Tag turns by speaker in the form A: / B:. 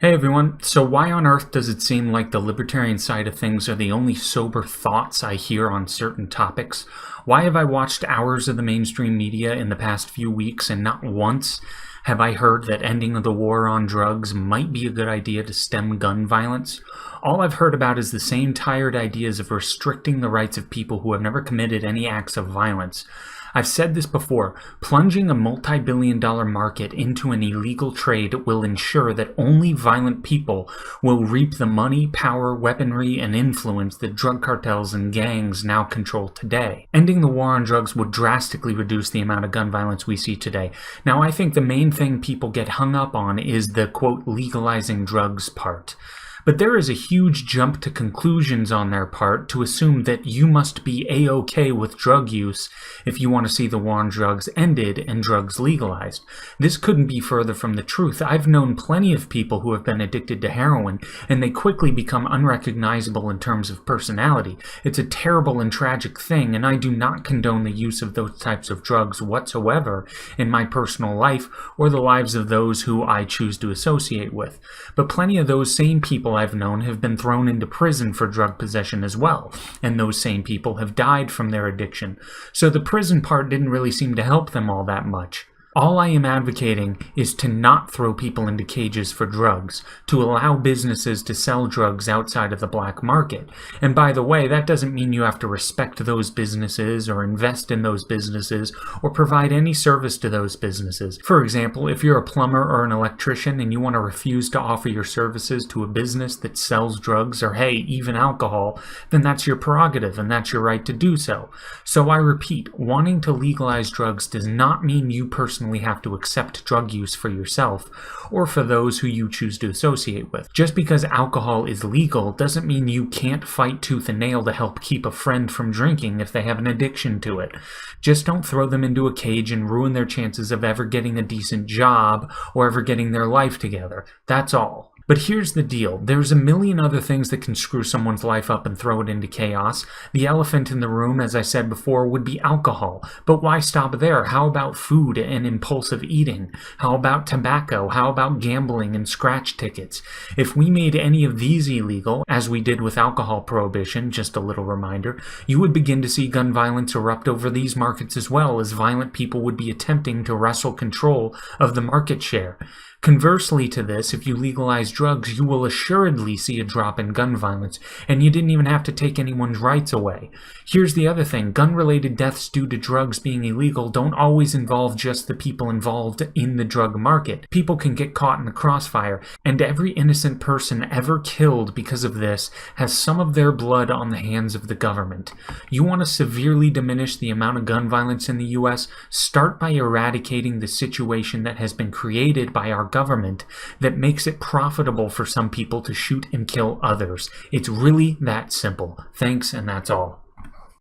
A: Hey everyone, so why on earth does it seem like the libertarian side of things are the only sober thoughts I hear on certain topics? Why have I watched hours of the mainstream media in the past few weeks and not once have I heard that ending the war on drugs might be a good idea to stem gun violence? All I've heard about is the same tired ideas of restricting the rights of people who have never committed any acts of violence. I've said this before, plunging a multi-billion-dollar market into an illegal trade will ensure that only violent people will reap the money, power, weaponry, and influence that drug cartels and gangs now control today. Ending the war on drugs would drastically reduce the amount of gun violence we see today. Now, I think the main thing people get hung up on is the, quote, legalizing drugs part. But there is a huge jump to conclusions on their part to assume that you must be A-OK with drug use if you want to see the war on drugs ended and drugs legalized. This couldn't be further from the truth. I've known plenty of people who have been addicted to heroin, and they quickly become unrecognizable in terms of personality. It's a terrible and tragic thing, and I do not condone the use of those types of drugs whatsoever in my personal life or the lives of those who I choose to associate with. But plenty of those same people I've known have been thrown into prison for drug possession as well, and those same people have died from their addiction. So the prison part didn't really seem to help them all that much. All I am advocating is to not throw people into cages for drugs, to allow businesses to sell drugs outside of the black market. And by the way, that doesn't mean you have to respect those businesses or invest in those businesses or provide any service to those businesses. For example, if you're a plumber or an electrician and you want to refuse to offer your services to a business that sells drugs or, hey, even alcohol, then that's your prerogative and that's your right to do so. So I repeat, wanting to legalize drugs does not mean you personally have to accept drug use for yourself or for those who you choose to associate with. Just because alcohol is legal doesn't mean you can't fight tooth and nail to help keep a friend from drinking if they have an addiction to it. Just don't throw them into a cage and ruin their chances of ever getting a decent job or ever getting their life together. That's all. But here's the deal. There's a million other things that can screw someone's life up and throw it into chaos. The elephant in the room, as I said before, would be alcohol. But why stop there? How about food and impulsive eating? How about tobacco? How about gambling and scratch tickets? If we made any of these illegal, as we did with alcohol prohibition, just a little reminder, you would begin to see gun violence erupt over these markets as well, as violent people would be attempting to wrestle control of the market share. Conversely to this, if you legalize drugs, you will assuredly see a drop in gun violence, and you didn't even have to take anyone's rights away. Here's the other thing. Gun-related deaths due to drugs being illegal don't always involve just the people involved in the drug market. People can get caught in the crossfire, and every innocent person ever killed because of this has some of their blood on the hands of the government. You want to severely diminish the amount of gun violence in the U.S.? Start by eradicating the situation that has been created by our government that makes it profitable for some people to shoot and kill others. It's really that simple. Thanks, and that's all.